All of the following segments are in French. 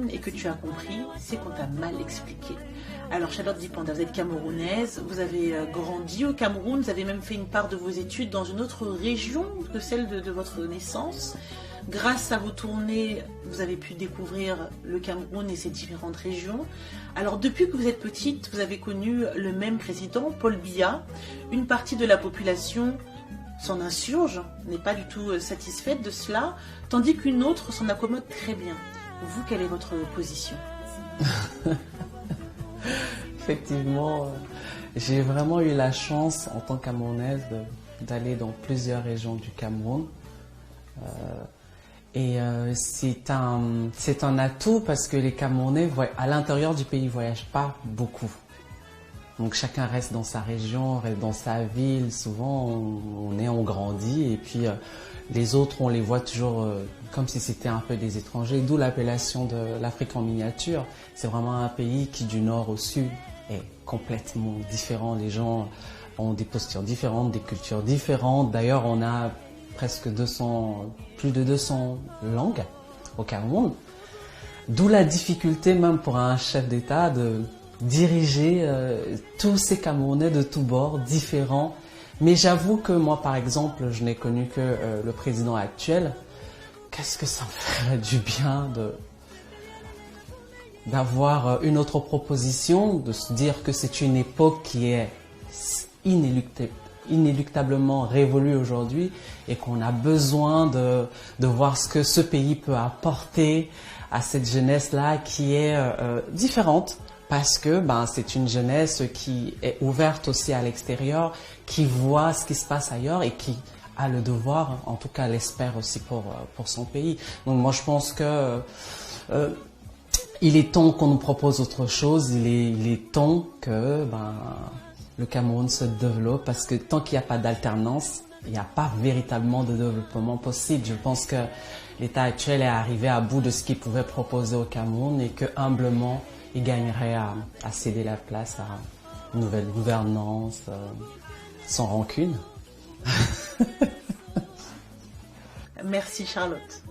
et que tu as compris, c'est qu'on t'a mal expliqué. Alors Charlotte Dipanda, vous êtes camerounaise, vous avez grandi au Cameroun, vous avez même fait une part de vos études dans une autre région que celle de votre naissance. Grâce à vos tournées, vous avez pu découvrir le Cameroun et ses différentes régions. Alors depuis que vous êtes petite, vous avez connu le même président, Paul Biya. Une partie de la population s'en insurge, n'est pas du tout satisfaite de cela, tandis qu'une autre s'en accommode très bien. Vous, quelle est votre position? Effectivement, j'ai vraiment eu la chance en tant qu'Camerounaise d'aller dans plusieurs régions du Cameroun. C'est un atout parce que les Camerounais à l'intérieur du pays ne voyagent pas beaucoup. Donc chacun reste dans sa région, reste dans sa ville. Souvent on grandit et puis les autres on les voit toujours comme si c'était un peu des étrangers. D'où l'appellation de l'Afrique en miniature. C'est vraiment un pays qui du nord au sud est complètement différent. Les gens ont des postures différentes, des cultures différentes. D'ailleurs on a presque plus de 200 langues au Cameroun. D'où la difficulté même pour un chef d'État de diriger tous ces Camerounais de tous bords, différents. Mais j'avoue que moi, par exemple, je n'ai connu que le président actuel. Qu'est-ce que ça me ferait du bien d'avoir une autre proposition, de se dire que c'est une époque qui est inéluctablement révolue aujourd'hui et qu'on a besoin de voir ce que ce pays peut apporter à cette jeunesse-là qui est différente. Parce que c'est une jeunesse qui est ouverte aussi à l'extérieur, qui voit ce qui se passe ailleurs et qui a le devoir, en tout cas l'espère aussi pour son pays. Donc moi je pense que il est temps qu'on nous propose autre chose, il est temps que le Cameroun se développe parce que tant qu'il n'y a pas d'alternance, il n'y a pas véritablement de développement possible. Je pense que l'État actuel est arrivé à bout de ce qu'il pouvait proposer au Cameroun et que humblement il gagnerait à céder la place à une nouvelle gouvernance sans rancune. Merci Charlotte.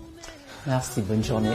Merci, bonne journée.